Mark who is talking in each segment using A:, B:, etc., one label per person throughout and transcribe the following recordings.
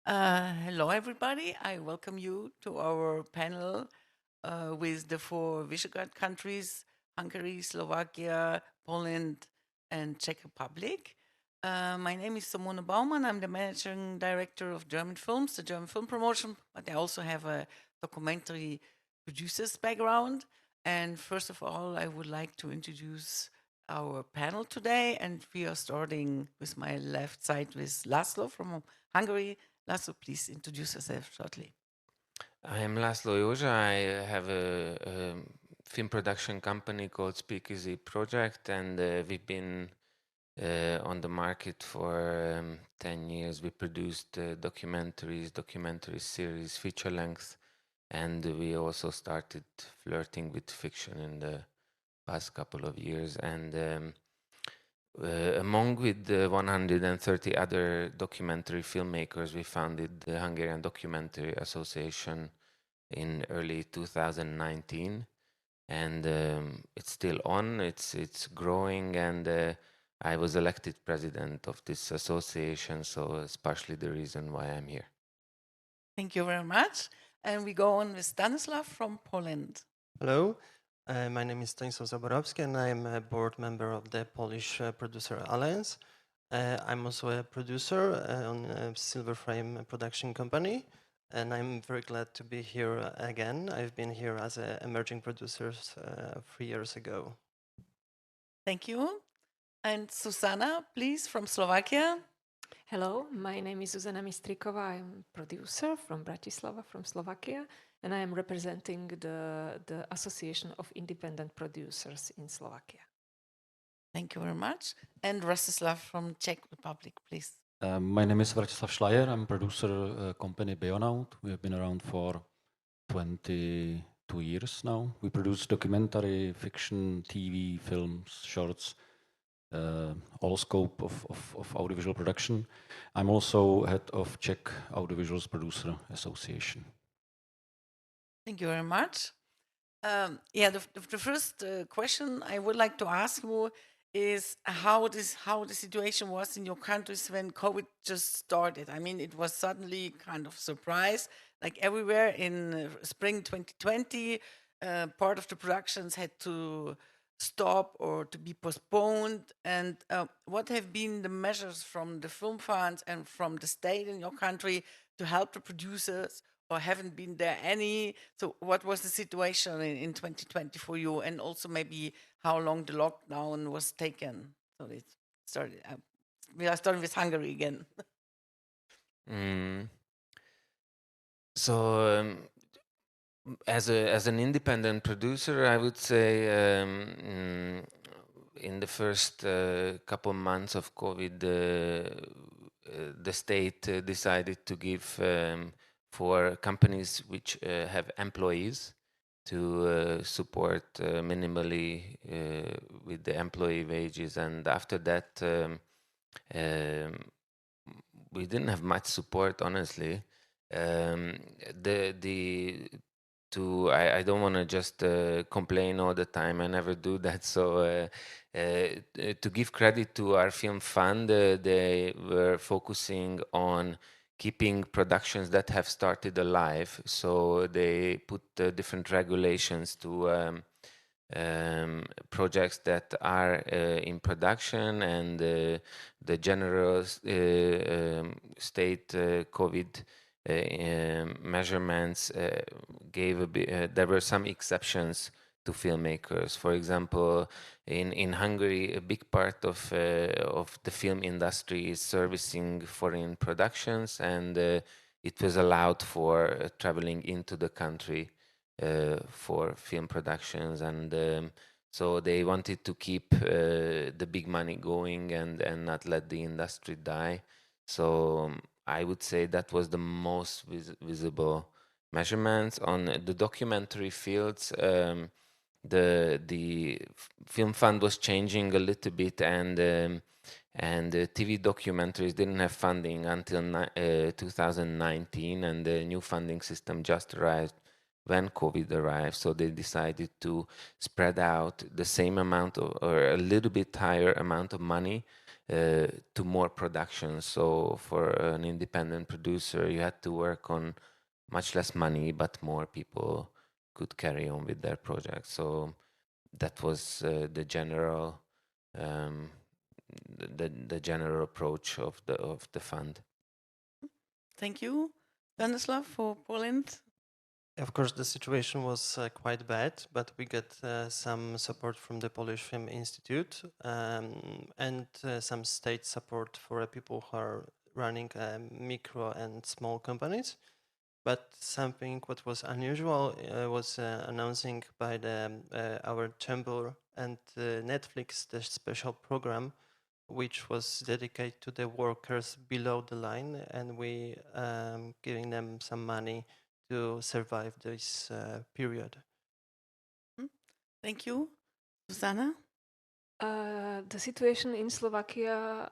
A: Hello, everybody. I welcome you to our panel with the four Visegrad countries, Hungary, Slovakia, Poland, and Czech Republic. My name is Simone Baumann. I'm the managing director of German Films, the German film promotion, but I also have a documentary producer's background. And first of all, I would like to introduce our panel today. And we are starting with my left side with László from Hungary. László, please introduce yourself shortly.
B: I am László Józsa. I have a film production company called Speakeasy Project, and we've been on the market for 10 years. We produced documentaries, documentary series, feature length, and we also started flirting with fiction in the past couple of years. And among with the 130 other documentary filmmakers, we founded the Hungarian Documentary Association in early 2019, and it's still on. It's growing, and I was elected president of this association, so it's partially the reason why I'm here.
A: Thank you very much. And we go on with Stanislav from Poland.
C: Hello, my name is Stanisław Zaborowski and I am a board member of the Polish Producer Alliance. I'm also a producer on a Silver Frame production company, and I'm very glad to be here again. I've been here as an emerging producer 3 years ago.
A: Thank you. And Zuzana, please, from Slovakia.
D: Hello, my name is Zuzana Mistríková. I'm producer from Bratislava, from Slovakia, and I am representing the Association of Independent Producers in Slovakia.
A: Thank you very much. And Rastislav from Czech Republic, please.
E: My name is Vratislav Schleier. I'm producer company Beonaut. We have been around for 22 years now. We produce documentary, fiction, TV, films, shorts, all scope of audiovisual production. I'm also head of Czech Audiovisuals Producer Association.
A: Thank you very much. The first question I would like to ask you is how the situation was in your countries when COVID just started. I mean, it was suddenly kind of surprise, like everywhere in spring 2020. Part of the productions had to stop or to be postponed. And what have been the measures from the film funds and from the state in your country to help the producers? Or haven't been there any? So what was the situation in 2020 for you, and also maybe how long the lockdown was taken? So it started. We are starting with Hungary again.
B: So as an independent producer, I would say in the first couple months of COVID, the state decided to give for companies which have employees to support minimally with the employee wages, and after that we didn't have much support, honestly. I don't want to just complain all the time. I never do that. So to give credit to our film fund, they were focusing on keeping productions that have started alive. So they put different regulations to projects that are in production, and the general state COVID measurements gave there were some exceptions to filmmakers. For example, in Hungary, a big part of the film industry is servicing foreign productions, and it was allowed for traveling into the country for film productions, and so they wanted to keep the big money going and not let the industry die. So I would say that was the most visible measurements. On the documentary fields, the film fund was changing a little bit, and the TV documentaries didn't have funding until 2019, and the new funding system just arrived when COVID arrived. So they decided to spread out the same amount or a little bit higher amount of money to more production. So for an independent producer, you had to work on much less money, but more people could carry on with their project. So that was the general the general approach of the fund.
A: Thank you. Stanislav, for Poland.
C: Of course, the situation was quite bad, but we got some support from the Polish Film Institute and some state support for people who are running micro and small companies. But something what was unusual was announcing by our chamber and Netflix the special program, which was dedicated to the workers below the line, and we giving them some money to survive this period.
A: Thank you. Zuzana?
D: The situation in Slovakia,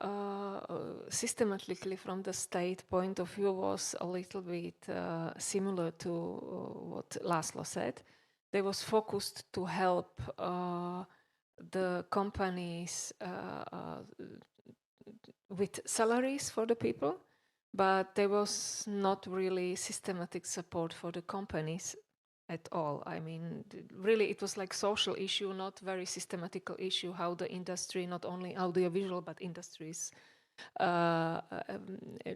D: systematically from the state point of view, was a little bit similar to what László said. They was focused to help the companies with salaries for the people, but there was not really systematic support for the companies at all. I mean, really, it was like social issue, not very systematical issue, how the industry, not only audiovisual, but industries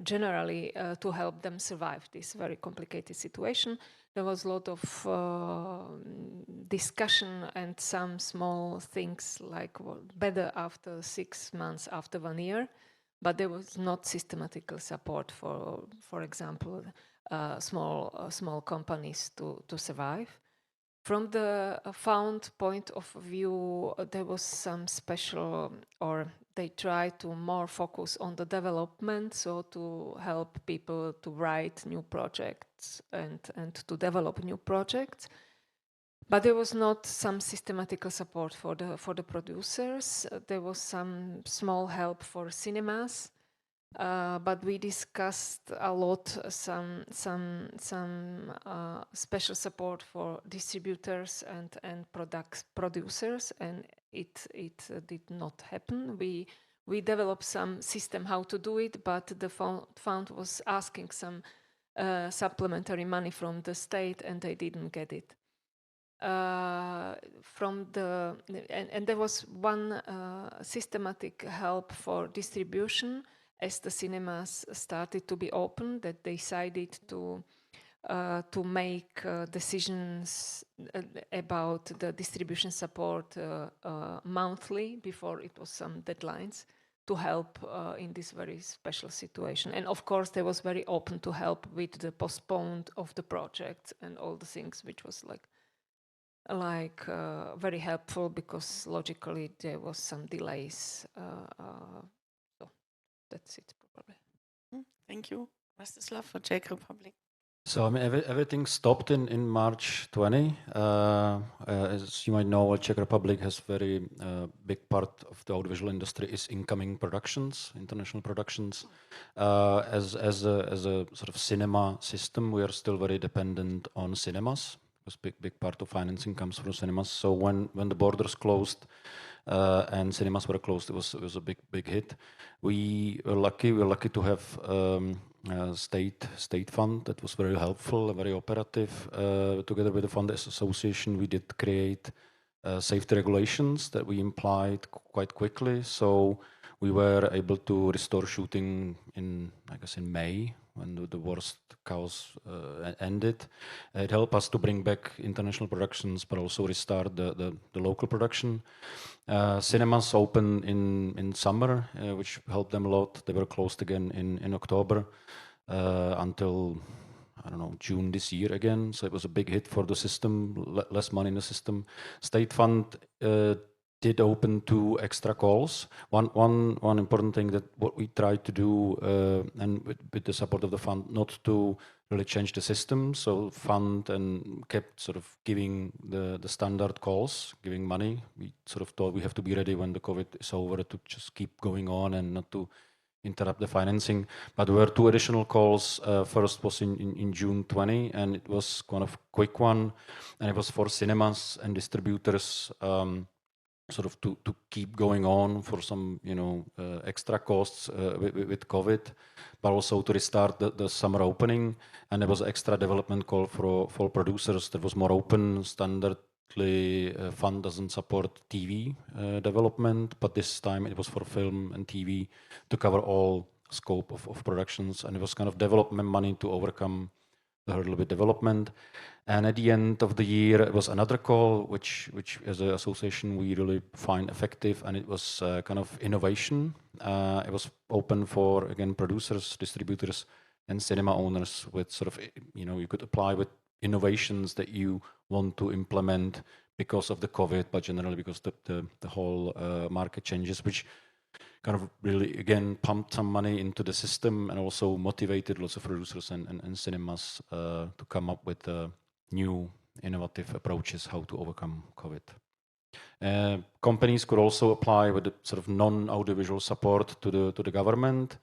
D: generally to help them survive this very complicated situation. There was a lot of discussion and some small things like better after 6 months, after 1 year, but there was not systematical support for example, small companies to survive. From the fund point of view, there was some special, or they tried to more focus on the development, so to help people to write new projects and to develop new projects. But there was not some systematical support for the producers. There was some small help for cinemas. But we discussed a lot some special support for distributors and producers, and it did not happen. We developed some system how to do it, but the fund was asking some supplementary money from the state, and they didn't get it. And there was one systematic help for distribution. As the cinemas started to be open, that they decided to make decisions about the distribution support monthly before it was some deadlines to help in this very special situation. And of course, they was very open to help with the postponed of the project and all the things, which was like very helpful because logically there was some delays. That's it, probably.
A: Thank you. Rastislav for Czech Republic.
E: So I mean, everything stopped in March 20. As you might know, Czech Republic has very big part of the audiovisual industry is incoming productions, international productions. As a sort of cinema system, we are still very dependent on cinemas because big part of financing comes from cinemas. So when the borders closed and cinemas were closed, it was a big hit. We were lucky to have state fund that was very helpful, very operative. Together with the Fund Association, we did create safety regulations that we implied quite quickly. So we were able to restore shooting in May when the worst chaos ended. It helped us to bring back international productions, but also restart the local production. Cinemas opened in summer, which helped them a lot. They were closed again in October until, I don't know, June this year again. So it was a big hit for the system, less money in the system. State fund did open 2 extra calls. One important thing that what we tried to do, and with the support of the fund, not to really change the system. So fund and kept sort of giving the standard calls, giving money. We sort of thought we have to be ready when the COVID is over to just keep going on and not to interrupt the financing. But there were 2 additional calls. First was in June 20, and it was kind of quick one, and it was for cinemas and distributors sort of to keep going on for some, extra costs with COVID, but also to restart the summer opening. And there was extra development call for producers that was more open. Standardly, fund doesn't support TV development, but this time it was for film and TV to cover all scope of productions. And it was kind of development money to overcome the hurdle with development. And at the end of the year, it was another call, which as an association we really find effective, and it was kind of innovation. It was open for, again, producers, distributors, and cinema owners with sort of, you could apply with innovations that you want to implement because of the COVID, but generally because the whole market changes, which kind of really, again, pumped some money into the system and also motivated lots of producers and cinemas to come up with new innovative approaches how to overcome COVID. Companies could also apply with the sort of non-audiovisual support to the government,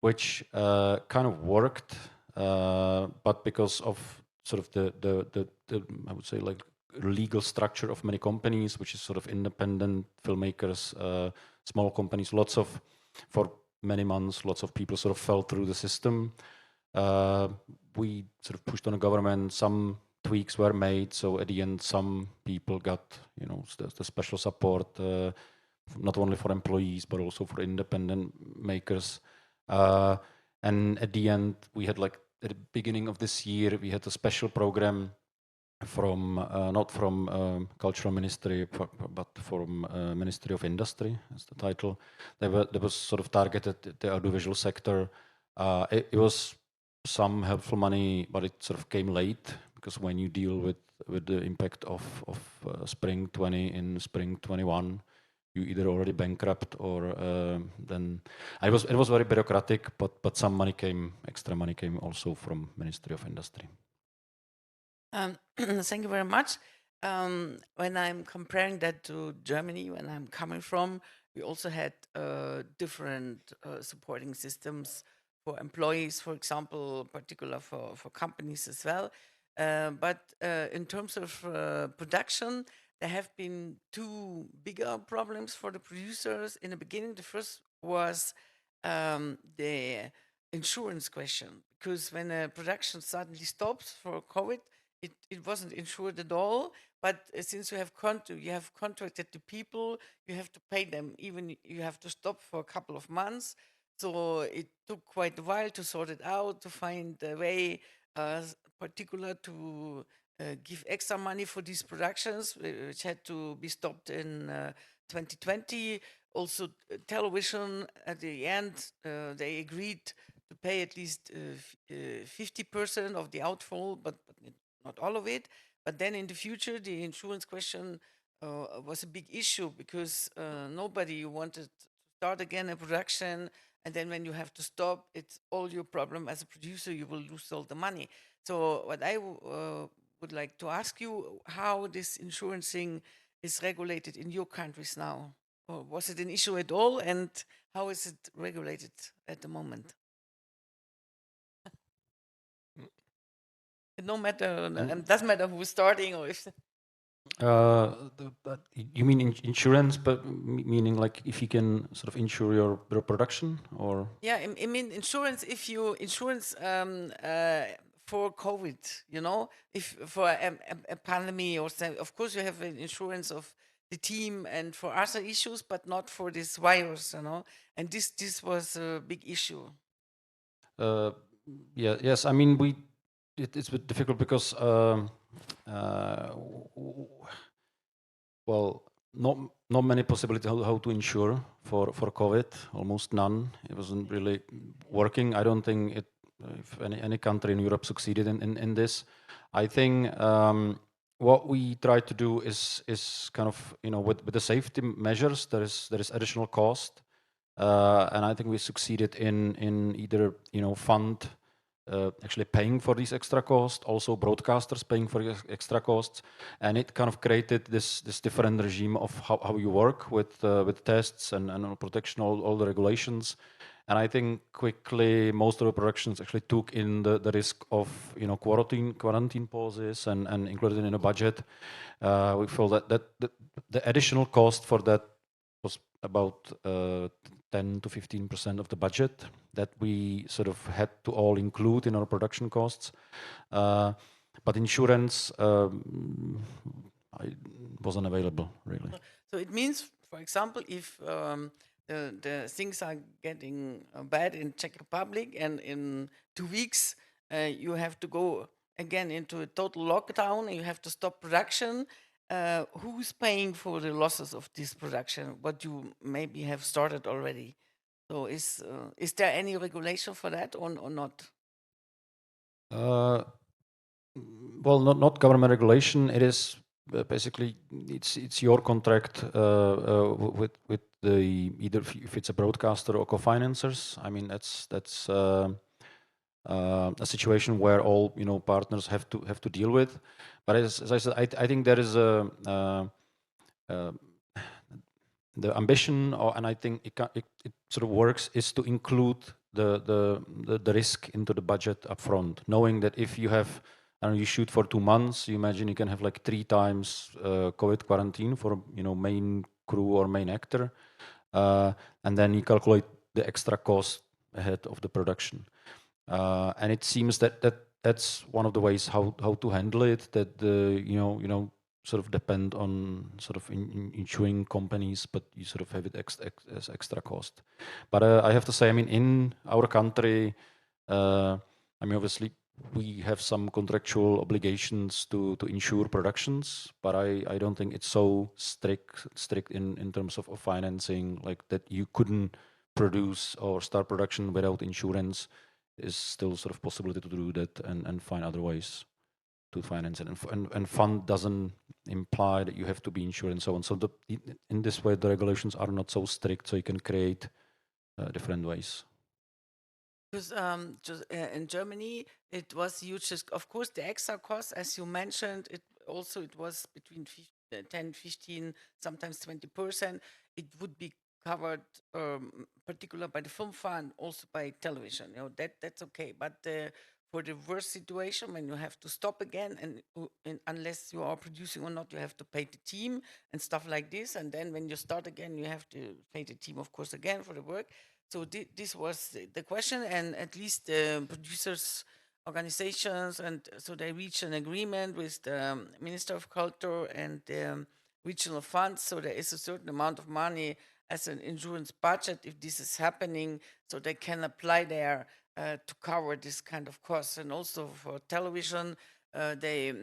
E: which kind of worked, but because of sort of the I would say like legal structure of many companies, which is sort of independent filmmakers, small companies, for many months, lots of people sort of fell through the system. We sort of pushed on the government, some tweaks were made, so at the end some people got, the special support, not only for employees, but also for independent makers. And at the end, we had like, at the beginning of this year, we had a special program from not from Cultural Ministry, but from Ministry of Industry, is the title. That was sort of targeted at the audiovisual sector. It was some helpful money, but it sort of came late, because when you deal with the impact of spring 20 in spring 21, you either already bankrupt or then it was very bureaucratic, but some money came, extra money came also from Ministry of Industry.
A: Thank you very much. When I'm comparing that to Germany, when I'm coming from, we also had different supporting systems for employees, for example, particular for companies as well. But in terms of production, there have been two bigger problems for the producers. In the beginning, the first was the insurance question, because when a production suddenly stops for COVID, it wasn't insured at all. But since you have contracted the people, you have to pay them, even you have to stop for a couple of months. So it took quite a while to sort it out, to find a way particular to give extra money for these productions, which had to be stopped in 2020. Also, television, at the end, they agreed to pay at least 50% of the outfall, but not all of it. But then in the future, the insurance question was a big issue, because nobody wanted to start again a production, and then when you have to stop, it's all your problem as a producer. You will lose all the money. So what I would like to ask you, how this insurance thing is regulated in your countries now? Or was it an issue at all, and how is it regulated at the moment? No matter, doesn't matter who's starting or if.
E: You mean insurance, but meaning like if you can sort of insure your production, or?
A: Yeah, I mean insurance. If you insurance for COVID, if for a pandemic or something, of course you have an insurance of the team and for other issues, but not for this virus, And this was a big issue.
E: Yes. I mean, it's a bit difficult because well, not many possibilities how to insure for COVID, almost none. It wasn't really working. I don't think if any country in Europe succeeded in this. I think what we try to do is kind of, with the safety measures, there is additional cost, and I think we succeeded in either fund actually paying for these extra costs, also broadcasters paying for extra costs, and it kind of created this different regime of how you work with tests and protection, all the regulations. And I think quickly most of the productions actually took in the risk of quarantine pauses and included in the budget. We feel that the additional cost for that was about 10 to 15% of the budget that we sort of had to all include in our production costs. But insurance wasn't available, really.
A: So it means, for example, if the things are getting bad in Czech Republic and in 2 weeks you have to go again into a total lockdown and you have to stop production, who's paying for the losses of this production, what you maybe have started already? So is there any regulation for that or not?
E: Well, not government regulation. It is basically it's your contract with the either if it's a broadcaster or co-financers. I mean that's a situation where all partners have to deal with. But as I said, I think there is the ambition, and I think it sort of works, is to include the risk into the budget upfront, knowing that if you have, you shoot for 2 months, you imagine you can have like 3 times COVID quarantine for main crew or main actor, and then you calculate the extra cost ahead of the production, and it seems that's one of the ways how to handle it. That sort of depend on sort of insuring companies, but you sort of have it as extra cost. But I have to say, I mean, in our country, I mean, obviously we have some contractual obligations to insure productions, but I don't think it's so strict in terms of financing, like that you couldn't produce or start production without insurance. Is still sort of possibility to do that and find other ways to finance it, and fund doesn't imply that you have to be insured and so on. So in this way, the regulations are not so strict, so you can create different ways.
A: Because just in Germany, it was huge. Of course, the extra cost, as you mentioned, it was between 10, 15, sometimes 20%. It would be covered, particular by the film fund, also by television. That's okay. But for the worst situation, when you have to stop again, and unless you are producing or not, you have to pay the team and stuff like this. And then when you start again, you have to pay the team, of course, again for the work. So this was the question, and at least the producers' organizations, and so they reached an agreement with the Minister of Culture and the regional funds. So there is a certain amount of money as an insurance budget if this is happening, so they can apply there to cover this kind of costs. And also for television, they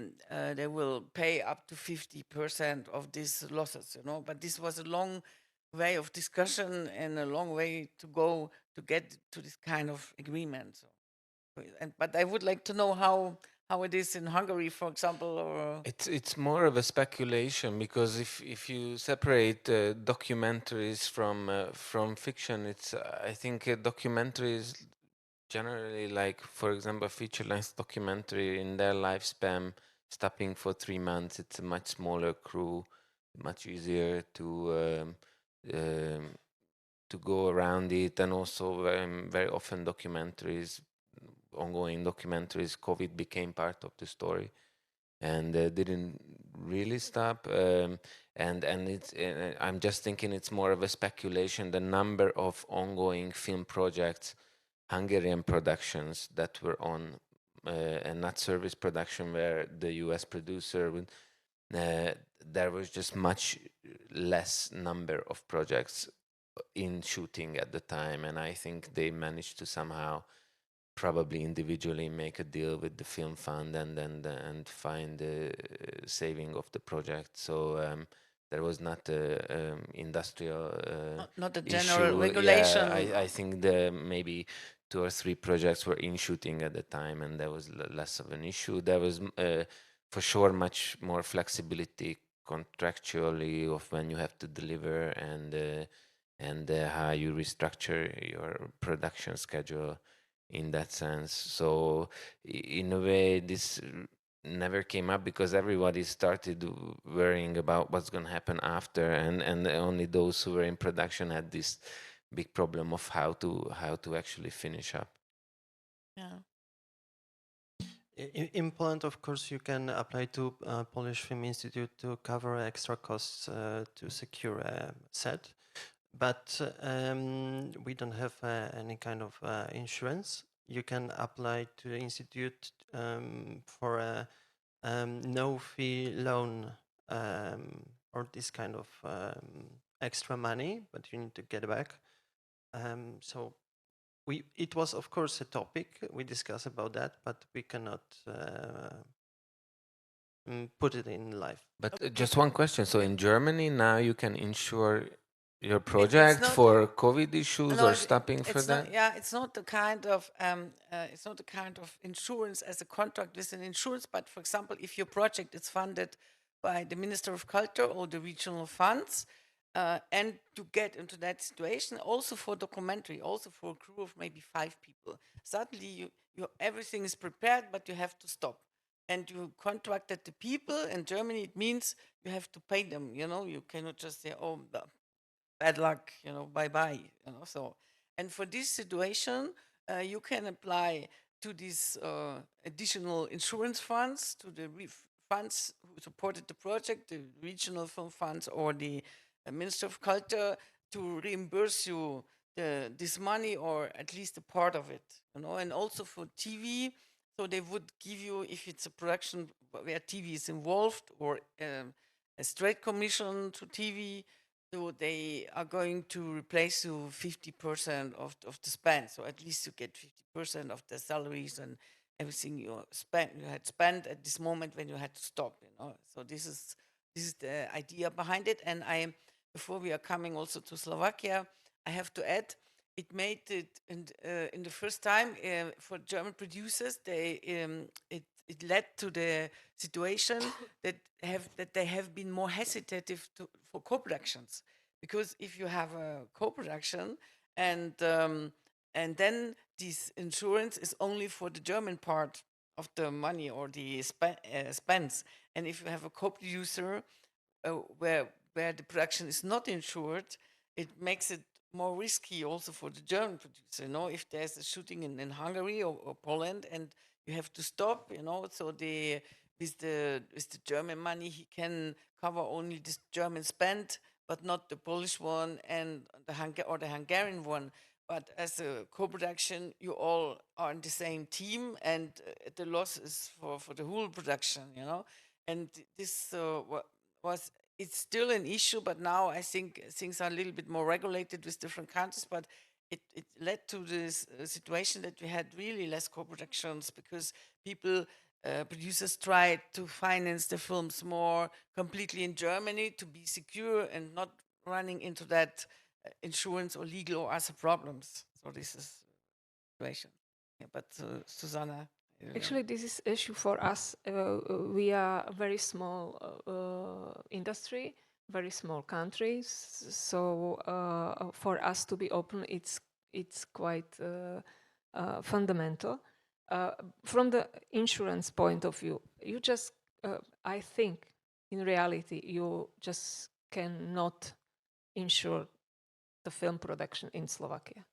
A: will pay up to 50% of these losses. But this was a long way of discussion and a long way to go to get to this kind of agreement. But I would like to know how it is in Hungary, for example. Or
B: it's more of a speculation, because if you separate documentaries from fiction, it's I think documentaries generally, like for example, a feature-length documentary, in their lifespan, stopping for 3 months, it's a much smaller crew, much easier to go around it. And also very often ongoing documentaries, COVID became part of the story and didn't really stop. And it's I'm just thinking it's more of a speculation. The number of ongoing film projects, Hungarian productions that were on, and not service production where the US producer would, there was just much less number of projects in shooting at the time, and I think they managed to somehow probably individually make a deal with the film fund and find the saving of the project. So there was not a industrial
A: not a
B: issue.
A: general regulation.
B: Yeah, I think maybe 2 or 3 projects were in shooting at the time, and there was less of an issue. There was for sure much more flexibility contractually of when you have to deliver and how you restructure your production schedule in that sense. So in a way, this never came up because everybody started worrying about what's going to happen after, and only those who were in production had this big problem of how to actually finish up.
A: Yeah.
C: In Poland, of course, you can apply to Polish Film Institute to cover extra costs to secure a set, but we don't have any kind of insurance. You can apply to the institute for a no-fee loan or this kind of extra money, but you need to get back. So it was, of course, a topic. We discussed about that, but we cannot put it in life.
B: But just one question. So in Germany now you can insure your
A: It's
B: project
A: not
B: for COVID issues
A: no,
B: or stopping for
A: it's not.
B: that?
A: Yeah, it's not the kind of it's not the kind of insurance as a contract with an insurance. But for example, if your project is funded by the Minister of Culture or the regional funds, and to get into that situation, also for documentary, also for a crew of maybe 5 people, suddenly you everything is prepared, but you have to stop. And you contracted the people. In Germany, it means you have to pay them. You cannot just say, "Oh, bad luck, bye bye." So, and for this situation, you can apply to these additional insurance funds, to the funds who supported the project, the regional film funds or the Minister of Culture, to reimburse you this money or at least a part of it. And also for TV, so they would give you, if it's a production where TV is involved or a straight commission to TV, so they are going to replace you 50% of the spend. So at least you get 50% of the salaries and everything you had spent at this moment when you had to stop. So this is the idea behind it. And before we are coming also to Slovakia, I have to add, it made it in the first time for German producers. It led to the situation that they have been more hesitative for co-productions, because if you have a co-production and then this insurance is only for the German part of the money or the spends, and if you have a co-producer where the production is not insured, it makes it more risky also for the German producer. If there's a shooting in Hungary or Poland and you have to stop, so with the German money he can cover only this German spend, but not the Polish one and the Hungarian one. But as a co-production, you all are in the same team, and the loss is for the whole production. And this it's still an issue, but now I think things are a little bit more regulated with different countries. But it led to this situation that we had really less co-productions, because producers tried to finance the films more completely in Germany to be secure and not running into that insurance or legal or other problems. So this is the situation. Yeah, but Zuzana.
D: Actually, this is issue for us. We are a very small industry, very small countries. So for us to be open, it's quite fundamental. From the insurance point of view, you just, I think, in reality, you just cannot insure the film production in Slovakia.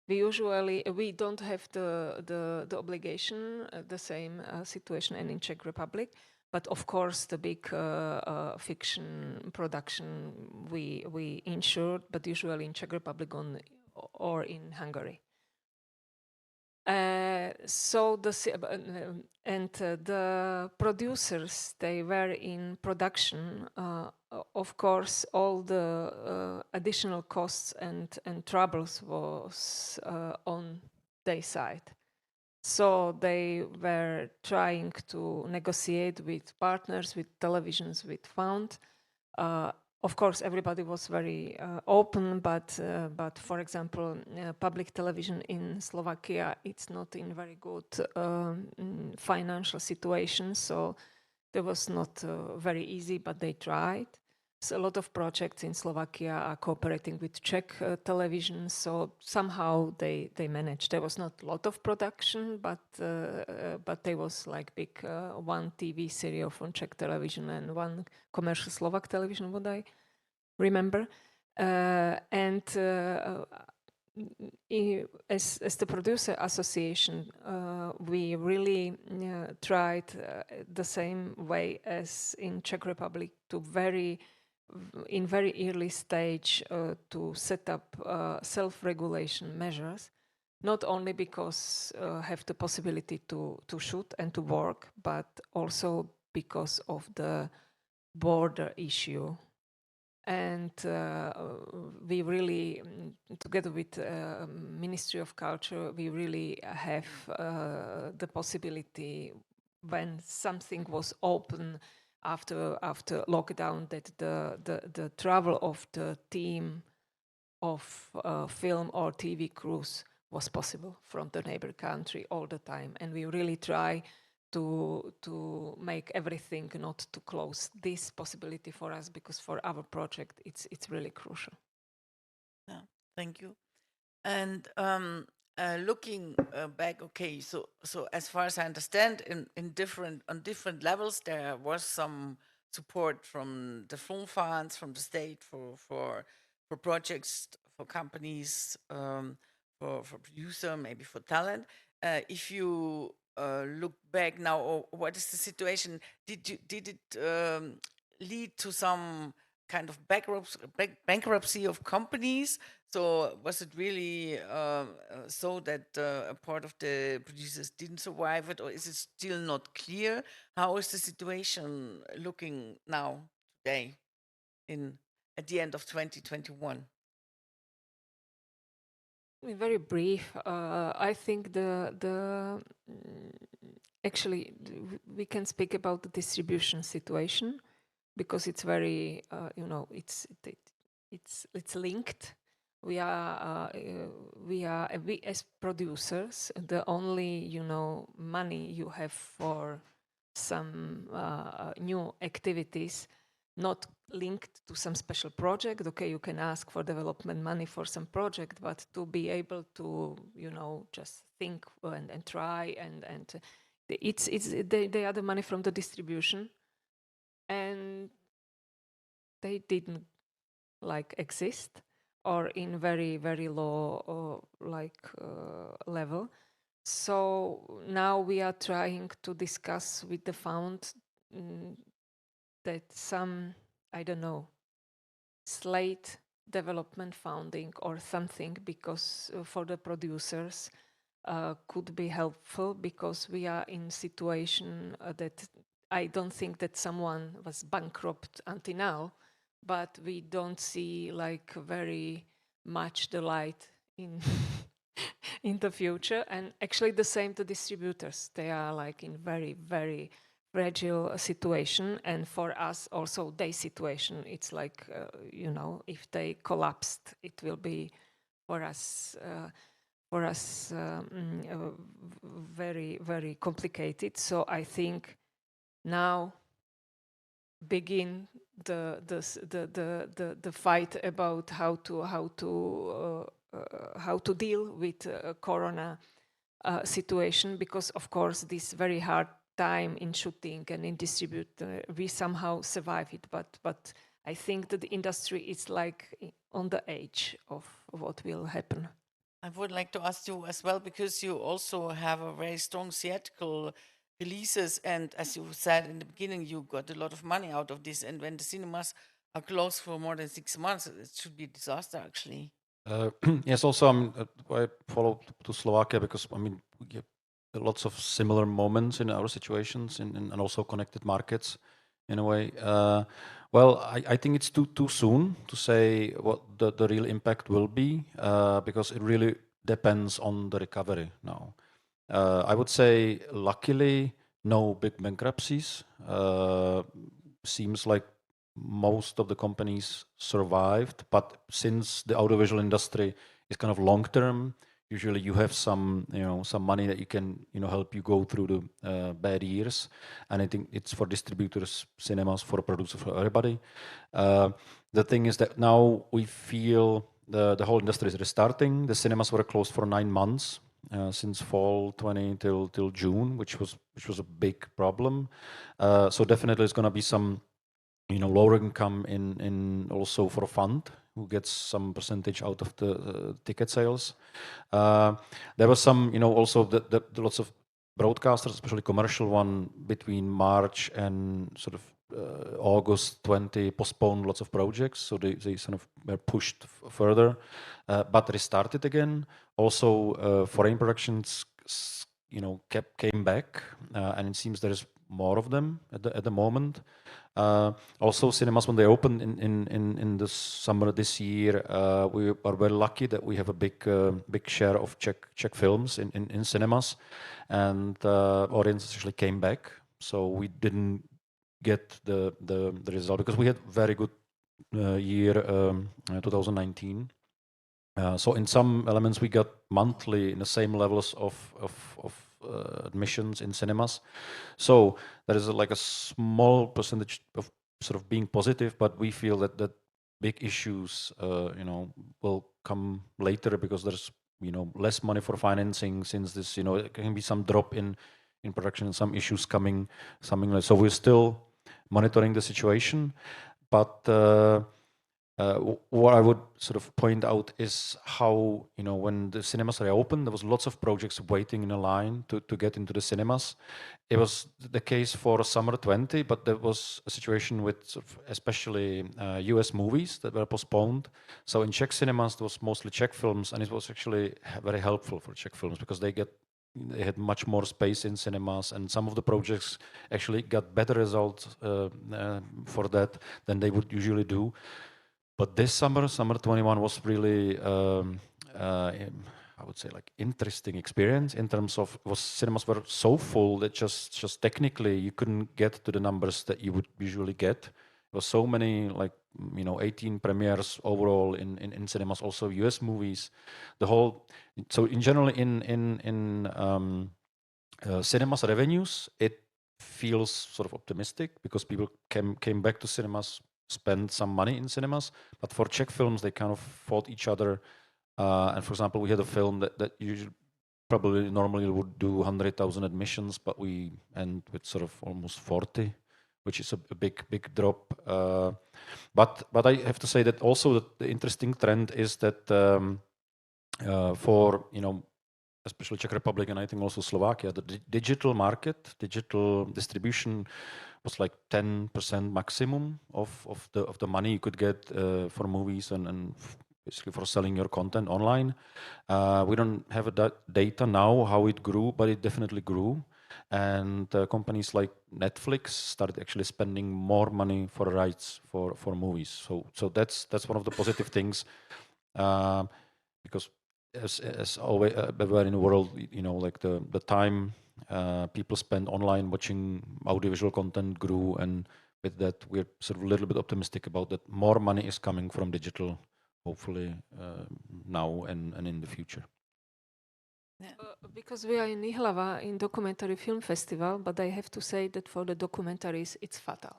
D: We don't have the obligation, the same situation and in Czech Republic, but of course the big fiction production we insured, but usually in Czech Republic or in Hungary. So the producers, they were in production. Of course, all the additional costs and troubles was on their side. So they were trying to negotiate with partners, with televisions, with fund. Of course, everybody was very open, but for example, public television in Slovakia, it's not in very good financial situation, so it was not very easy, but they tried. So a lot of projects in Slovakia are cooperating with Czech television, so somehow they managed. There was not a lot of production, but there was like big one TV serial from Czech television and one commercial Slovak television, what I remember. And as the producer association, we really tried the same way as in Czech Republic to in very early stage to set up self-regulation measures, not only because have the possibility to shoot and to work, but also because of the border issue. And we really, together with Ministry of Culture, we really have the possibility when something was open after lockdown, that the travel of the team of film or TV crews was possible from the neighbor country all the time. And we really try to make everything not to close this possibility for us, because for our project it's really crucial.
A: Yeah, thank you. And looking back, okay, so as far as I understand, on different levels, there was some support from the film funds, from the state for projects, for companies, for producer, maybe for talent. If you look back now, what is the situation? Did it lead to some kind of bankruptcy of companies? So was it really so that a part of the producers didn't survive it, or is it still not clear? How is the situation looking now today, at the end of 2021?
D: Very brief. I think actually we can speak about the distribution situation, because it's very it's linked. We as producers, the only money you have for some new activities, not linked to some special project. Okay, you can ask for development money for some project, but to be able to just think and try and they are the money from the distribution, and they didn't exist, or in very, very low level. So now we are trying to discuss with the fund that some, I don't know, slate development funding or something, because for the producers could be helpful, because we are in situation that I don't think that someone was bankrupt until now, but we don't see very much the light in in the future. And actually the same to distributors. They are in very, very fragile situation, and for us also their situation, it's if they collapsed, it will be for us very, very complicated. So I think now begin the fight about how to deal with corona situation, because of course this very hard time in shooting and in distribute, we somehow survive it, but I think that the industry is on the edge of what will happen.
A: I would like to ask you as well, because you also have a very strong theatrical releases, and as you said in the beginning, you got a lot of money out of this, and when the cinemas are closed for more than 6 months, it should be a disaster actually.
E: Yes, also I follow to Slovakia because we get lots of similar moments in our situations and also connected markets in a way. Well, I think it's too soon to say what the real impact will be, because it really depends on the recovery now. I would say luckily no big bankruptcies. Seems like most of the companies survived, but since the audiovisual industry is kind of long term, usually you have some, some money that you can, help you go through the bad years. And I think it's for distributors, cinemas, for producers, for everybody. The thing is that now we feel the whole industry is restarting. The cinemas were closed for 9 months. Since fall 20 till June, which was a big problem. So definitely there's going to be some, lower income in also for a fund who gets some percentage out of the ticket sales. There was some, also the lots of broadcasters, especially commercial one, between March and sort of August 20 postponed lots of projects, so they sort of were pushed further, but restarted again. Also, foreign productions, came back, and it seems there is more of them at the moment. Also, cinemas, when they opened in the summer this year, we are very lucky that we have a big share of Czech films in cinemas, and audiences actually came back. So we didn't get the result because we had very good year 2019. So in some elements we got monthly in the same levels of admissions in cinemas. So there is like a small percentage of sort of being positive, but we feel that big issues will come later because there's less money for financing, since this it can be some drop in production and some issues coming, something like. So we're still monitoring the situation, but what I would sort of point out is how, when the cinemas reopened, there was lots of projects waiting in a line to get into the cinemas. It was the case for summer 20, but there was a situation with sort of especially US movies that were postponed. So in Czech cinemas, there was mostly Czech films, and it was actually very helpful for Czech films because they had much more space in cinemas, and some of the projects actually got better results for that than they would usually do. But this summer 21 was really, I would say, like interesting experience in terms of cinemas were so full that just technically you couldn't get to the numbers that you would usually get. There was so many, like 18 premieres overall in cinemas, also US movies. So in general in cinemas revenues, it feels sort of optimistic because people came back to cinemas, spend some money in cinemas, but for Czech films they kind of fought each other. And for example, we had a film that usually probably normally would do 100,000 admissions, but we end with sort of almost 40, which is a big drop. But I have to say that also the interesting trend is that for especially Czech Republic and I think also Slovakia, the digital market, digital distribution was like 10% maximum of the money you could get for movies and basically for selling your content online. We don't have that data now how it grew, but it definitely grew. And companies like Netflix started actually spending more money for rights for movies. So that's one of the positive things, because as always everywhere in the world, like the time people spend online watching audiovisual content grew, and with that we're sort of a little bit optimistic about that more money is coming from digital, hopefully now and in the future.
D: Yeah. Because we are in Hlava in documentary film festival, but I have to say that for the documentaries it's fatal,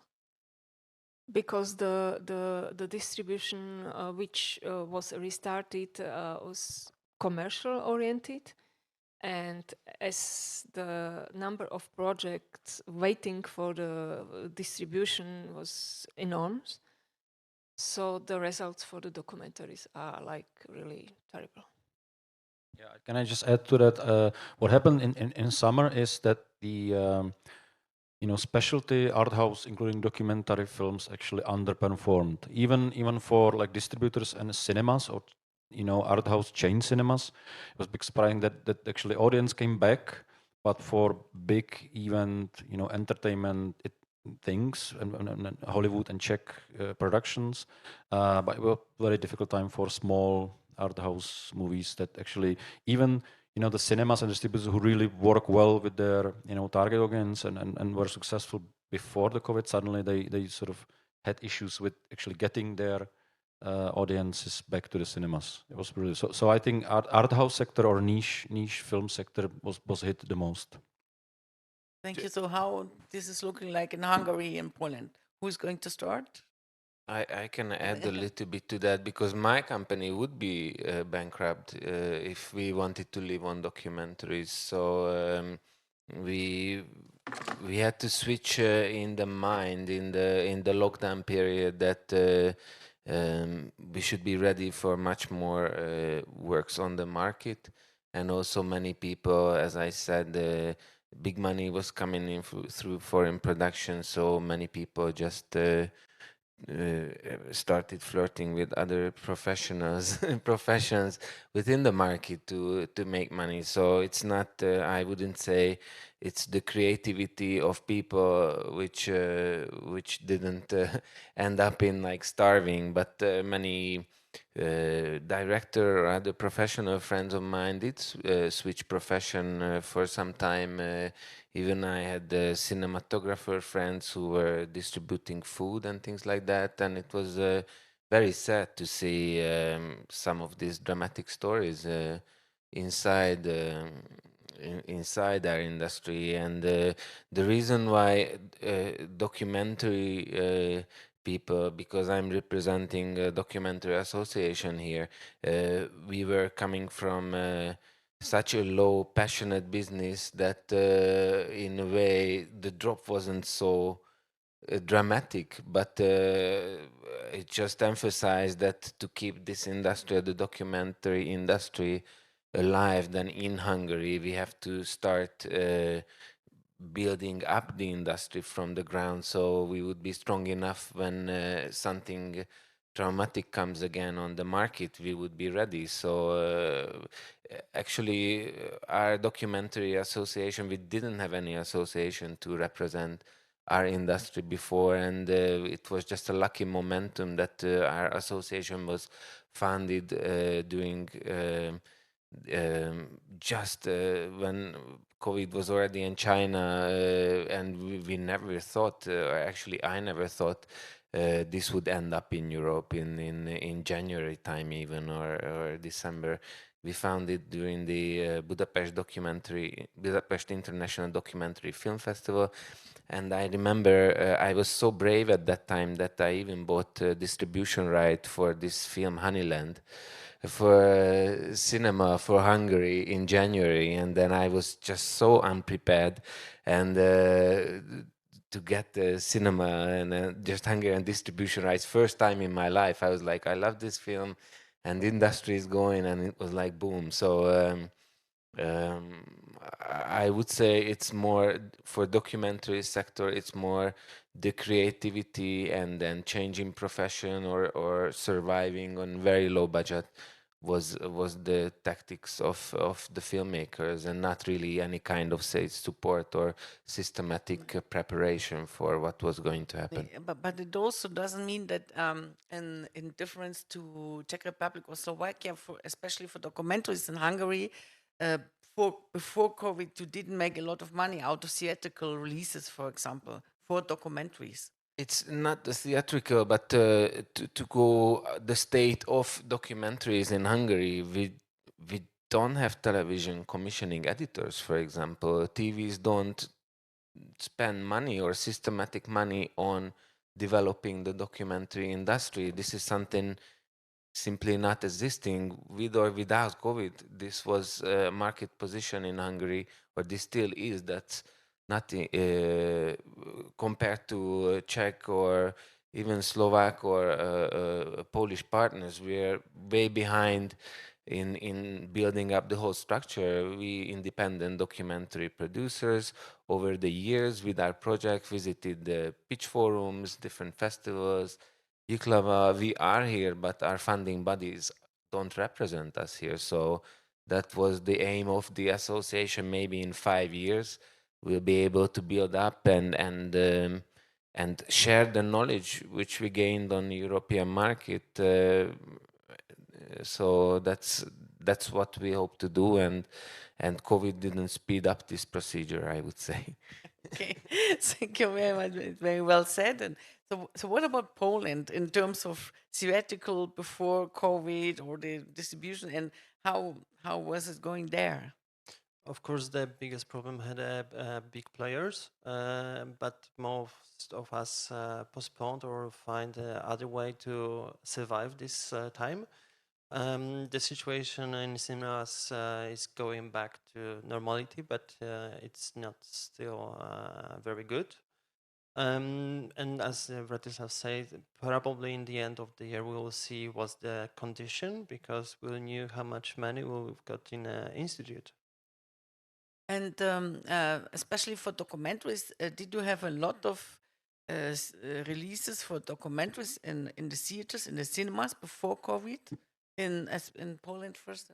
D: because the distribution which was restarted was commercial oriented, and as the number of projects waiting for the distribution was enormous, so the results for the documentaries are like really terrible.
E: Yeah, can I just add to that? What happened in summer is that the specialty art house, including documentary films, actually underperformed. Even for like distributors and cinemas or art house chain cinemas, it was big surprising that actually audience came back, but for big event, entertainment things and Hollywood and Czech productions, but it was a very difficult time for small art house movies that actually even the cinemas and distributors who really work well with their target audience and were successful before the COVID, suddenly they sort of had issues with actually getting their audiences back to the cinemas. It was really so. I think art house sector or niche film sector was hit the most.
A: Thank you. So how this is looking like in Hungary and Poland? Who's going to start?
B: I can add a little bit to that because my company would be bankrupt if we wanted to live on documentaries. So we had to switch in the mind in the lockdown period that we should be ready for much more works on the market, and also many people, as I said, big money was coming in through foreign production, so many people just started flirting with other professions within the market to make money. So it's not, I wouldn't say it's the creativity of people which didn't end up in like starving, but many director or other professional friends of mine did switch profession for some time. Even I had cinematographer friends who were distributing food and things like that, and it was very sad to see some of these dramatic stories inside inside our industry. And the reason why documentary people, because I'm representing a documentary association here, we were coming from such a low passionate business that in a way the drop wasn't so dramatic, but it just emphasized that to keep this industry, the documentary industry, alive, then in Hungary we have to start building up the industry from the ground, so we would be strong enough when something traumatic comes again on the market, we would be ready. So actually our documentary association, we didn't have any association to represent our industry before, and it was just a lucky momentum that our association was founded during just when COVID was already in China, and we never thought, or actually I never thought this would end up in Europe in January time even, or December. We found it during the Budapest International Documentary Film Festival. And I remember I was so brave at that time that I even bought a distribution right for this film Honeyland for cinema for Hungary in January. And then I was just so unprepared, and to get the cinema and just Hungarian distribution rights, first time in my life, I was like, I love this film and the industry is going, and it was like boom. So I would say it's more for documentary sector, it's more the creativity and then changing profession or surviving on very low budget was the tactics of the filmmakers, and not really any kind of sales support or systematic preparation for what was going to happen.
A: But it also doesn't mean that in difference to Czech Republic or Slovakia, especially for documentaries in Hungary, before COVID, you didn't make a lot of money out of theatrical releases, for example, for documentaries.
B: It's not the theatrical, but to go the state of documentaries in Hungary, we don't have television commissioning editors, for example. TVs don't spend money or systematic money on developing the documentary industry. This is something simply not existing with or without COVID. This was a market position in Hungary, or this still is, that's not compared to Czech or even Slovak or Polish partners. We are way behind in building up the whole structure. We independent documentary producers over the years with our project visited the pitch forums, different festivals. Ji.hlava, we are here, but our funding bodies don't represent us here. So that was the aim of the association. Maybe in 5 years, we'll be able to build up and share the knowledge which we gained on the European market. So that's what we hope to do, and COVID didn't speed up this procedure, I would say.
A: Okay, thank you very much. It's very well said. And so what about Poland in terms of theatrical before COVID or the distribution, and how was it going there?
C: Of course, the biggest problem had big players, but most of us postponed or find other way to survive this time. The situation in cinemas is going back to normality, but it's not still very good. And as Bratislav said, probably in the end of the year we will see what's the condition, because we knew how much money we've got in institute.
A: And especially for documentaries, did you have a lot of releases for documentaries in the theaters, in the cinemas before COVID, in Poland first?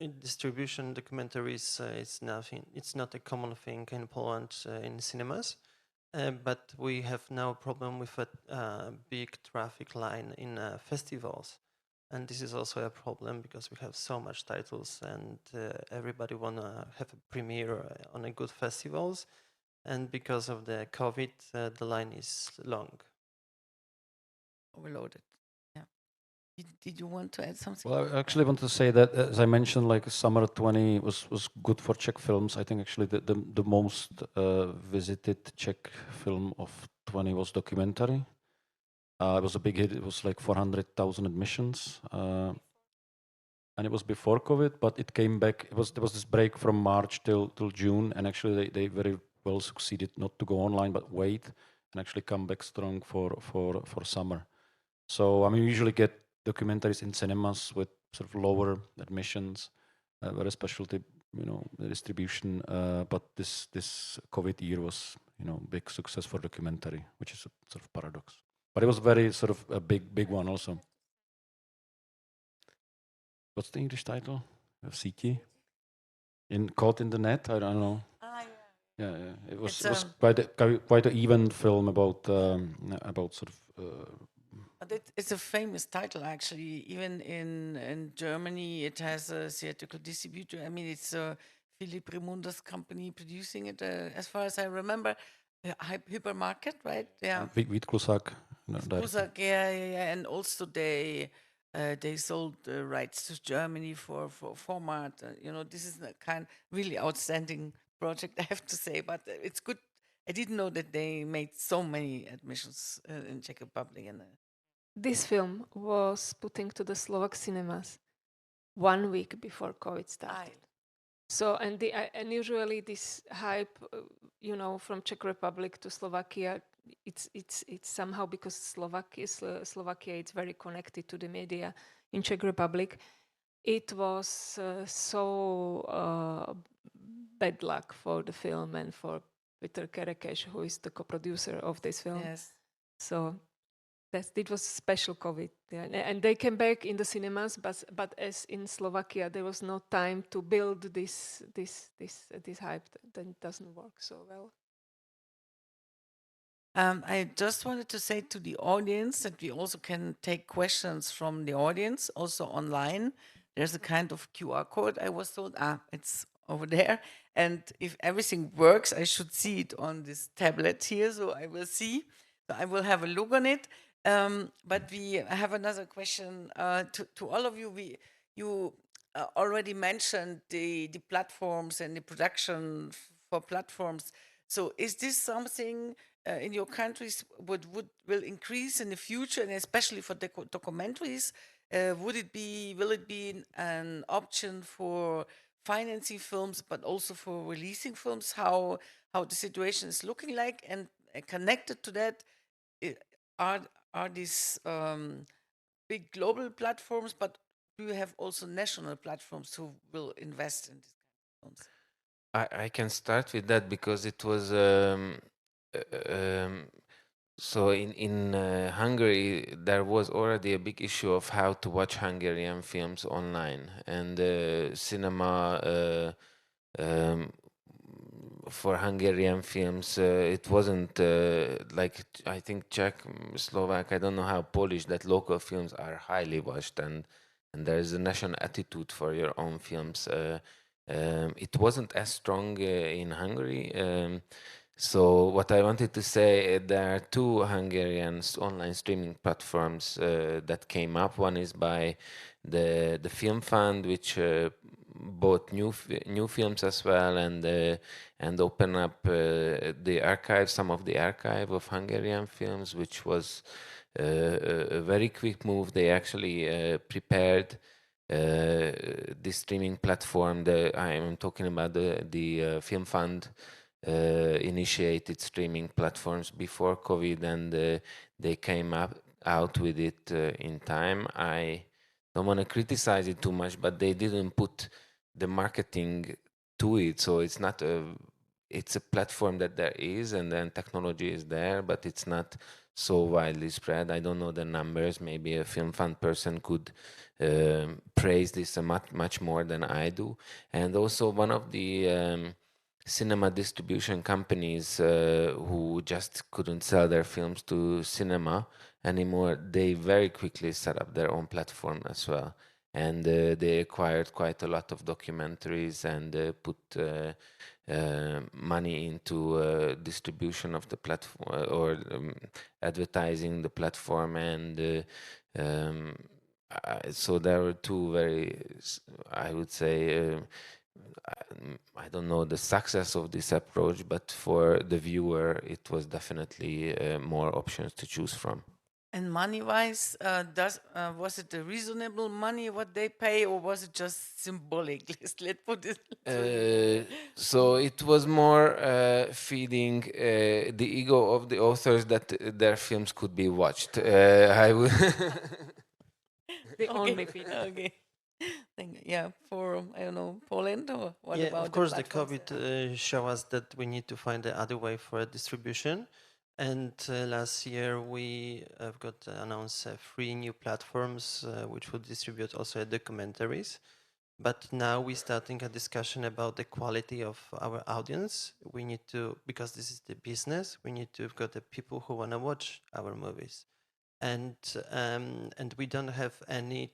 C: In distribution, documentaries, it's nothing. It's not a common thing in Poland in cinemas, but we have now a problem with a big traffic line in festivals. And this is also a problem because we have so much titles, and everybody wanna have a premiere on a good festivals. And because of the COVID, the line is long.
A: Overloaded. Yeah. Did you want to add something?
E: Well, I actually want to say that, as I mentioned, like summer 20 was good for Czech films. I think actually the most visited Czech film of 20 was documentary. It was a big hit. It was like 400,000 admissions. And it was before COVID, but it came back. There was this break from March till June, and actually they very well succeeded not to go online but wait and actually come back strong for summer. So I mean, we usually get documentaries in cinemas with sort of lower admissions, very specialty, the distribution. But this COVID year was big success for documentary, which is a sort of paradox. But it was very sort of a big one also. What's the English title of Síti? Caught in the Net? I don't know. Yeah. It was quite an even film about sort of.
A: It's a famous title, actually. Even in Germany, it has a theatrical distributor. I mean, it's Philipp Remunder's company producing it, as far as I remember. Hypermarket, right? Yeah.
E: Vít
A: Klusak, yeah. And also they sold the rights to Germany for format. This is a kind really outstanding project, I have to say. But it's good. I didn't know that they made so many admissions in Czech Republic. And
D: this film was put into the Slovak cinemas 1 week before COVID started. So and usually this hype, from Czech Republic to Slovakia, it's somehow because Slovakia it's very connected to the media in Czech Republic. It was so bad luck for the film and for Peter Kerekes, who is the co-producer of this film.
A: Yes.
D: So it was special COVID, and they came back in the cinemas, but as in Slovakia, there was no time to build this hype. Then it doesn't work so well.
A: I just wanted to say to the audience that we also can take questions from the audience, also online. There's a kind of QR code, I was told. It's over there. And if everything works, I should see it on this tablet here, so I will see. So I will have a look on it. But we have another question to all of you. You already mentioned the platforms and the production for platforms. So is this something in your countries will increase in the future, and especially for documentaries? Will it be an option for financing films, but also for releasing films? How the situation is looking like, and connected to that, are these big global platforms, but do you have also national platforms who will invest in these kind of films?
B: I can start with that because it was so in Hungary there was already a big issue of how to watch Hungarian films online, and cinema for Hungarian films it wasn't like I think Czech, Slovak, I don't know how Polish, that local films are highly watched, and there is a national attitude for your own films. It wasn't as strong in Hungary. So what I wanted to say, there are two Hungarian online streaming platforms that came up. One is by the Film Fund, which bought new films as well, and open up the archive, some of the archive of Hungarian films, which was a very quick move. They actually prepared this streaming platform. I am talking about the Film Fund. Initiated streaming platforms before COVID, and they came out with it in time. I don't want to criticize it too much, but they didn't put the marketing to it, so it's not it's a platform that there is, and then technology is there, but it's not so widely spread. I don't know the numbers. Maybe a Film Fund person could praise this much more than I do. And also one of the cinema distribution companies who just couldn't sell their films to cinema anymore, they very quickly set up their own platform as well. And they acquired quite a lot of documentaries and put money into distribution of the platform or advertising the platform. And so there were two very, I would say, I don't know the success of this approach, but for the viewer, it was definitely more options to choose from.
A: And money-wise, was it a reasonable money what they pay, or was it just symbolic? Let's put it.
B: So it was more feeding the ego of the authors that their films could be watched. I would.
D: The only feed.
A: Okay. Yeah, for I don't know, Poland, or what
C: Yeah,
A: about
C: of course,
A: the
C: the
A: platforms?
C: COVID show us that we need to find the other way for distribution. And last year we have got announced 3 new platforms which will distribute also documentaries. But now we're starting a discussion about the quality of our audience. We need to, because this is the business, we need to have got the people who want to watch our movies. And we don't have any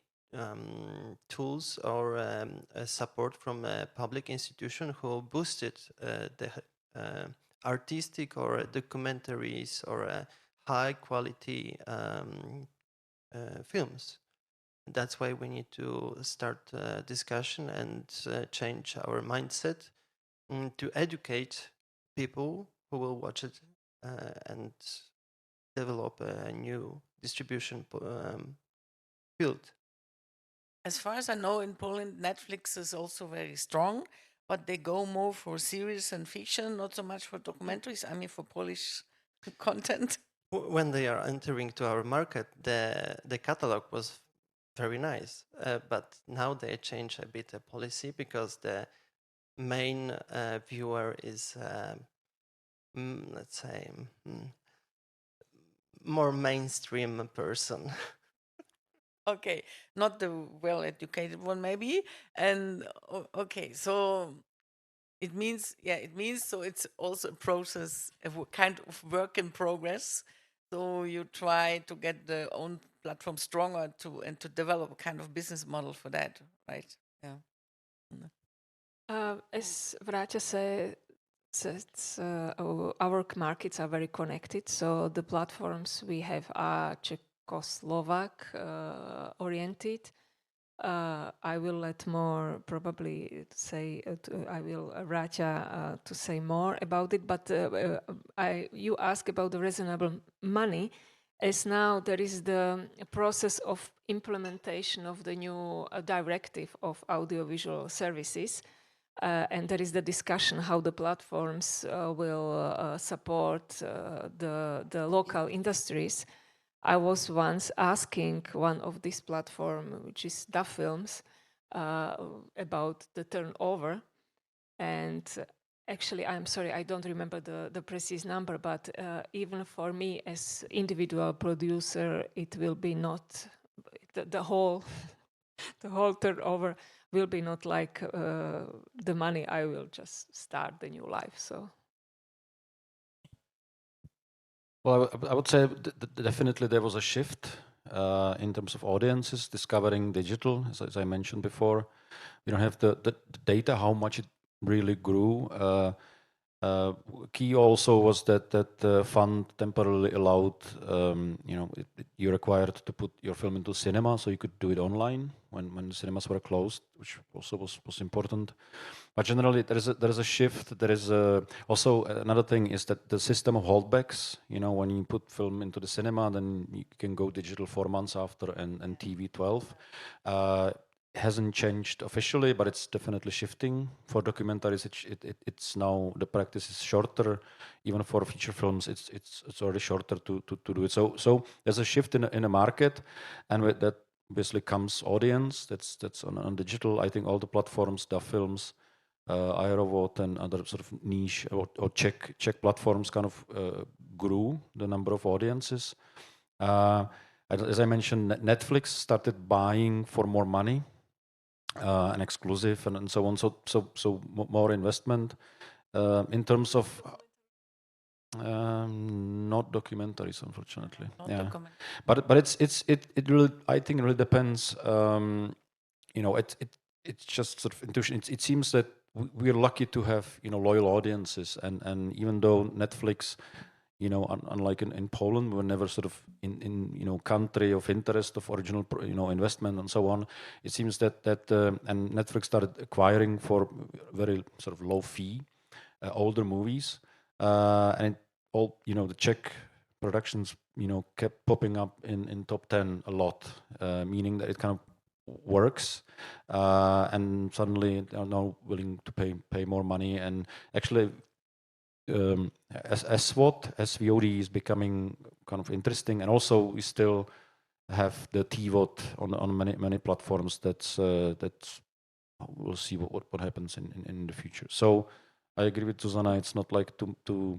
C: tools or support from a public institution who boosted the artistic or documentaries or high quality films. That's why we need to start a discussion and change our mindset to educate people who will watch it and develop a new distribution field.
A: As far as I know, in Poland, Netflix is also very strong, but they go more for series and fiction, not so much for documentaries. I mean, for Polish content.
C: When they are entering to our market, the catalog was very nice, but now they change a bit the policy because the main viewer is, let's say, more mainstream person.
A: Okay, not the well-educated one, maybe. And okay, so it means, yeah, it means so it's also a process, kind of work in progress. So you try to get the own platform stronger and to develop a kind of business model for that, right? Yeah.
D: As Vráťa said, our markets are very connected. So the platforms we have are Czechoslovak oriented. I will let more probably say I will Vráťa to say more about it. But you ask about the reasonable money. As now there is the process of implementation of the new directive of audiovisual services. And there is the discussion how the platforms will support the local industries. I was once asking one of these platforms, which is DA Films, about the turnover. And actually, I'm sorry, I don't remember the precise number, but even for me as individual producer, it will be not the whole the whole turnover will be not like the money I will just start the new life. So,
E: well, I would say definitely there was a shift in terms of audiences discovering digital, as I mentioned before. We don't have the data how much it really grew. Key also was that the fund temporarily allowed, you're required to put your film into cinema, so you could do it online when the cinemas were closed, which also was important. But generally, there is a shift. There is also another thing is that the system of holdbacks. When you put film into the cinema, then you can go digital 4 months after, and TV 12. Hasn't changed officially, but it's definitely shifting. For documentaries, it's now the practice is shorter. Even for feature films, it's already shorter to do it. So there's a shift in the market, and with that obviously comes audience. That's on digital. I think all the platforms, the films, Aerovod and other sort of niche or Czech platforms kind of grew the number of audiences. As I mentioned, Netflix started buying for more money. And exclusive and so on, so more investment in terms of not documentaries, unfortunately. But it really, I think, it really depends. It's just sort of intuition. It seems that we're lucky to have loyal audiences, and even though Netflix, unlike in Poland, we were never sort of in country of interest of original investment and so on. It seems that and Netflix started acquiring for very sort of low fee older movies, and all the Czech productions kept popping up in top 10 a lot, meaning that it kind of works, and suddenly they are now willing to pay more money, and actually. As SVOD is becoming kind of interesting, and also we still have the TVOD on many platforms. That's we'll see what happens in the future. So I agree with Zuzana. It's not like to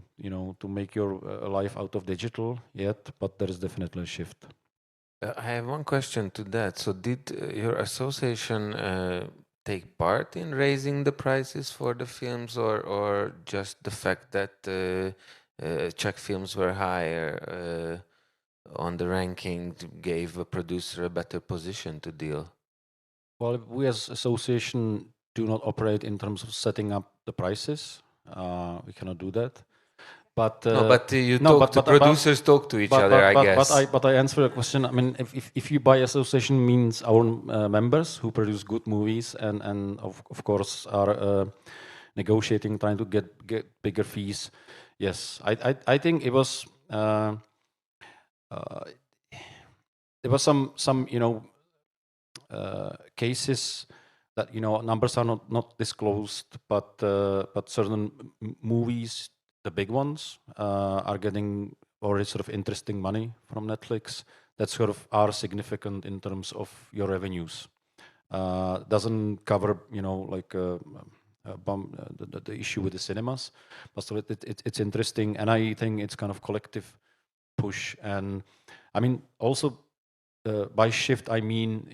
E: make your life out of digital yet, but there is definitely a shift.
B: I have one question to that. So did your association take part in raising the prices for the films, or just the fact that Czech films were higher on the ranking gave a producer a better position to deal?
E: Well, we as association do not operate in terms of setting up the prices. We cannot do that. But
B: producers talk to each other, I guess.
E: But I answer the question. I mean, if you buy association, means our members who produce good movies and of course are negotiating, trying to get bigger fees. Yes, I think it was there was some cases that numbers are not disclosed, but certain movies, the big ones, are getting already sort of interesting money from Netflix that sort of are significant in terms of your revenues. Doesn't cover like the issue with the cinemas, but so it's interesting, and I think it's kind of collective push. And I mean also by shift I mean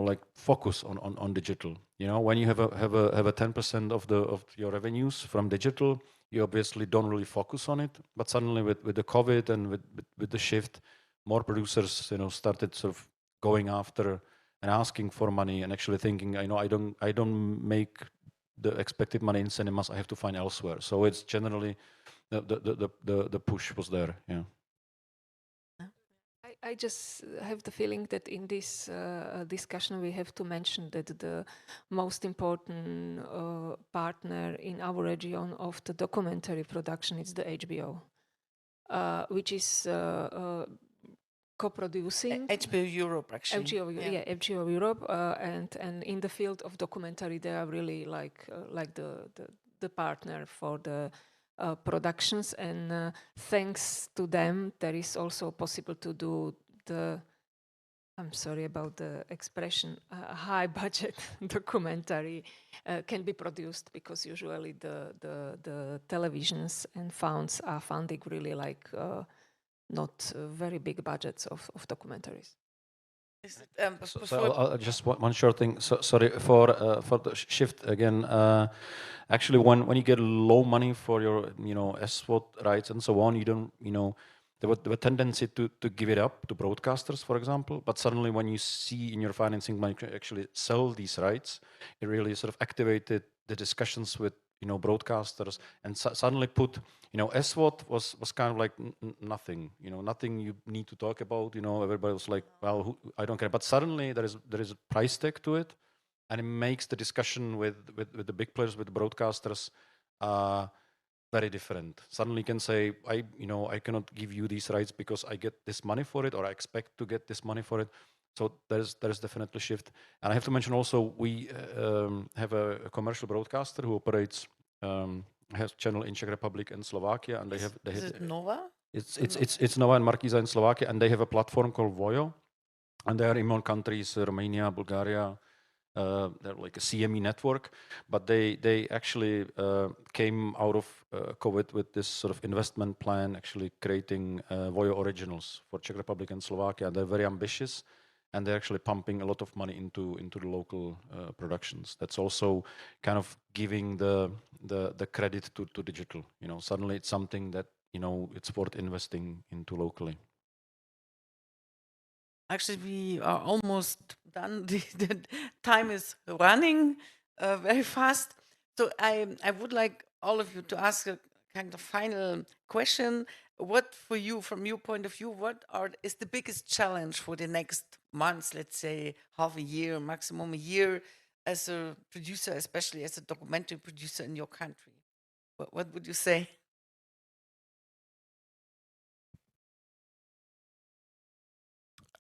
E: like focus on digital. When you have a 10% of your revenues from digital, you obviously don't really focus on it. But suddenly with the COVID and with the shift, more producers started sort of going after and asking for money and actually thinking, I don't make the expected money in cinemas, I have to find elsewhere. So it's generally the push was there. Yeah.
D: I just have the feeling that in this discussion we have to mention that the most important partner in our region of the documentary production is the HBO, which is co-producing.
A: HBO Europe, actually.
D: HBO Europe, and in the field of documentary they are really like the partner for the productions, and thanks to them there is also possible to do the, I'm sorry about the expression, high budget documentary can be produced, because usually the televisions and funds are funding really like not very big budgets of documentaries.
E: So just one short thing. So, sorry for the shift again. Actually, when you get low money for your SWOT rights and so on, you don't there were tendency to give it up to broadcasters, for example. But suddenly, when you see in your financing money actually sell these rights, it really sort of activated the discussions with broadcasters, and suddenly put, SWOT was kind of like nothing, nothing you need to talk about. Everybody was like, well, I don't care. But suddenly there is a price tag to it, and it makes the discussion with the big players, with the broadcasters, very different. Suddenly you can say, I cannot give you these rights because I get this money for it, or I expect to get this money for it. So there's definitely a shift. And I have to mention also, we have a commercial broadcaster who operates, has channel in Czech Republic and Slovakia, and
A: Is it Nova?
E: It's Nova and Markiza in Slovakia, and they have a platform called Vojo, and they are in more countries, Romania, Bulgaria. They're like a CME network, but they actually came out of COVID with this sort of investment plan, actually creating Vojo originals for Czech Republic and Slovakia. They're very ambitious, and they're actually pumping a lot of money into the local productions. That's also kind of giving the credit to digital. Suddenly it's something that it's worth investing into locally.
A: Actually, we are almost done. The time is running very fast. So I would like all of you to ask a kind of final question. What for you, from your point of view, is the biggest challenge for the next months, let's say half a year, maximum a year, as a producer, especially as a documentary producer in your country? What would you say?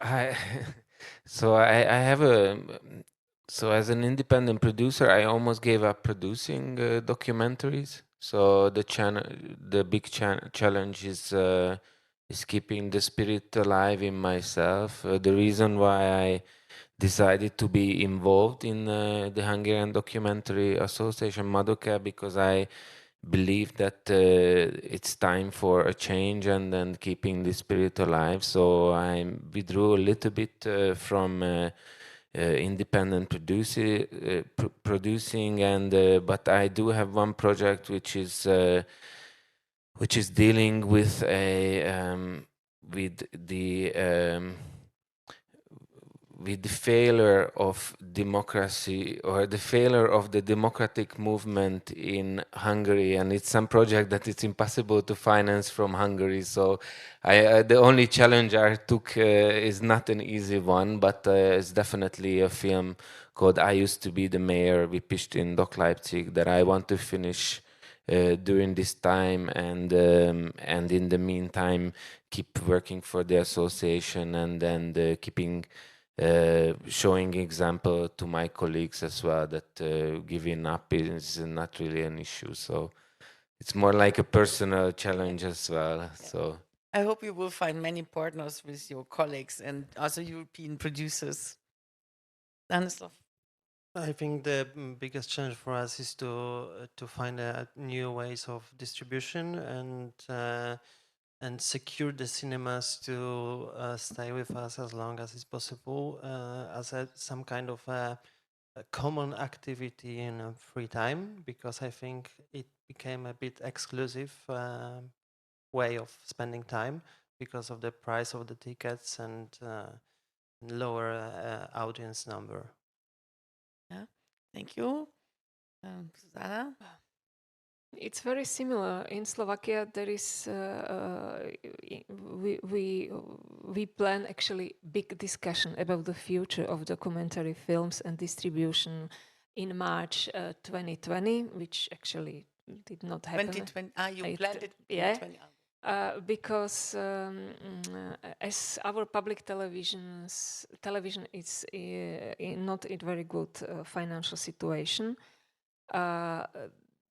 B: I so as an independent producer, I almost gave up producing documentaries. So the big challenge is keeping the spirit alive in myself. The reason why I decided to be involved in the Hungarian Documentary Association, MADOKE, because I believe that it's time for a change and then keeping the spirit alive. So I withdrew a little bit from independent producing, and but I do have one project which is dealing with with the failure of democracy, or the failure of the democratic movement in Hungary, and it's some project that it's impossible to finance from Hungary. So the only challenge I took is not an easy one, but it's definitely a film called I Used to Be the Mayor. We pitched in Doc Leipzig that I want to finish during this time, and in the meantime keep working for the association, and then keeping showing example to my colleagues as well, that giving up is not really an issue. So it's more like a personal challenge as well. Yeah. So
A: I hope you will find many partners with your colleagues and also European producers. Stanislav.
C: I think the biggest challenge for us is to find new ways of distribution and secure the cinemas to stay with us as long as it's possible, as some kind of a common activity in free time, because I think it became a bit exclusive way of spending time because of the price of the tickets and lower audience number.
A: Yeah, thank you. Zuzana?
D: It's very similar. In Slovakia, there is we plan actually big discussion about the future of documentary films and distribution in March 2020, which actually did not happen.
A: 2020. You planned it. Yeah. 2020.
D: Because as our public television is not in very good financial situation,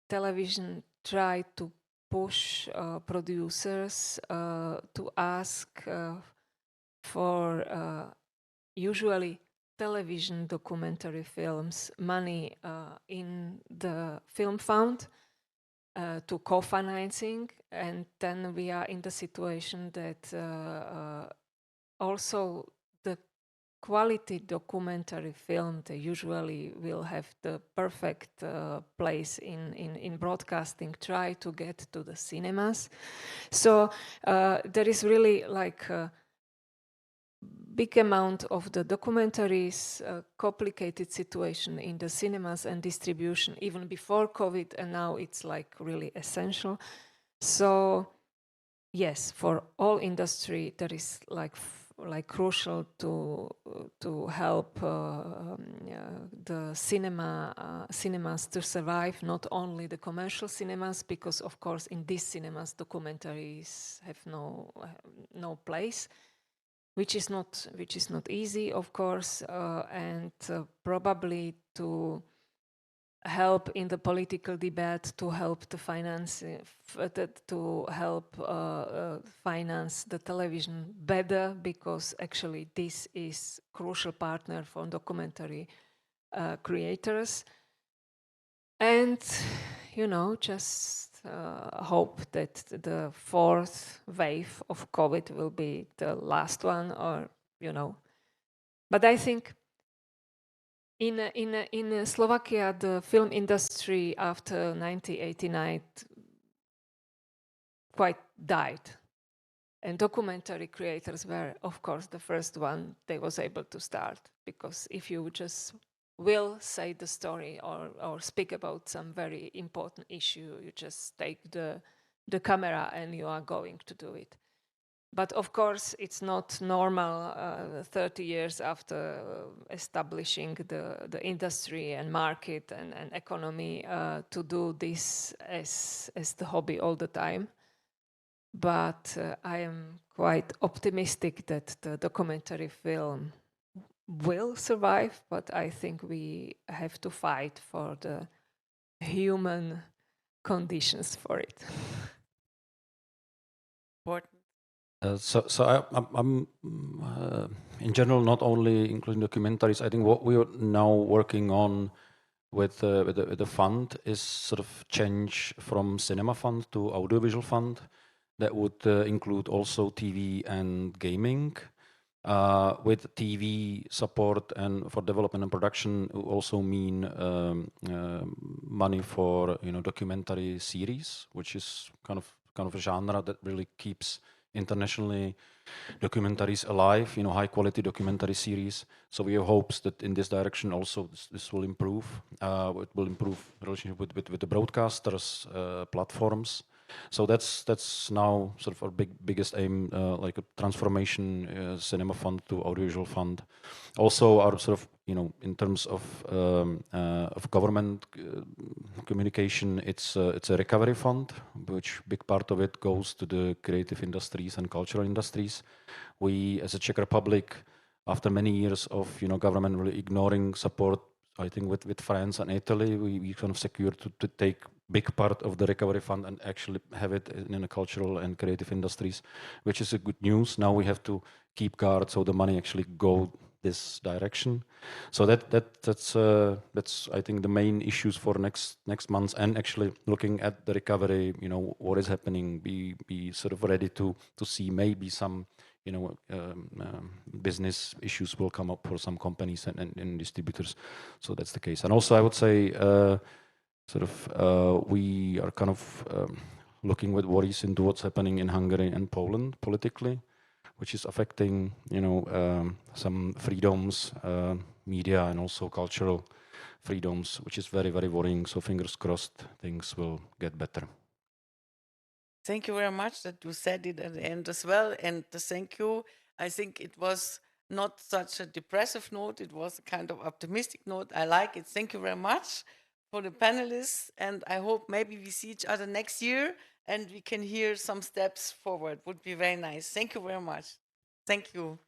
D: television try to push producers to ask for usually television documentary films money in the film fund to co-financing, and then we are in the situation that also the quality documentary film, they usually will have the perfect place in broadcasting, try to get to the cinemas. So there is really like big amount of the documentaries, complicated situation in the cinemas and distribution even before COVID, and now it's like really essential. So yes, for all industry, that is like crucial to help the cinemas to survive, not only the commercial cinemas, because of course in these cinemas documentaries have no place, which is not easy, of course, and probably to help in the political debate, to help the finance, to help finance the television better, because actually this is crucial partner for documentary creators. And just hope that the fourth wave of COVID will be the last one, or But I think in Slovakia, the film industry after 1989 quite died, and documentary creators were, of course, the first one they was able to start, because if you just will say the story or speak about some very important issue, you just take the camera and you are going to do it. But of course, it's not normal 30 years after establishing the industry and market and economy to do this as the hobby all the time. But I am quite optimistic that the documentary film will survive, but I think we have to fight for the human conditions for it.
E: I'm in general not only including documentaries. I think what we are now working on with the fund is sort of change from cinema fund to audiovisual fund. That would include also TV and gaming. With TV support and for development and production, it will also mean money for documentary series, which is kind of a genre that really keeps internationally documentaries alive, high quality documentary series. So we have hopes that in this direction also this will improve. It will improve relationship with the broadcasters, platforms. So that's now sort of our biggest aim, like a transformation cinema fund to audiovisual fund. Also, our sort of in terms of government communication, it's a recovery fund, which big part of it goes to the creative industries and cultural industries. We, as a Czech Republic, after many years of government really ignoring support, I think with France and Italy, we kind of secured to take big part of the recovery fund and actually have it in the cultural and creative industries, which is a good news. Now we have to keep guard so the money actually go this direction. So that's I think the main issues for next months, and actually looking at the recovery, what is happening, be sort of ready to see maybe some business issues will come up for some companies and distributors. So that's the case. And also I would say we are kind of looking with worries into what's happening in Hungary and Poland politically, which is affecting some freedoms, media and also cultural freedoms, which is very, very worrying. So fingers crossed things will get better.
A: Thank you very much that you said it at the end as well. And thank you. I think it was not such a depressive note. It was a kind of optimistic note. I like it. Thank you very much for the panelists. And I hope maybe we see each other next year and we can hear some steps forward. Would be very nice. Thank you very much. Thank you.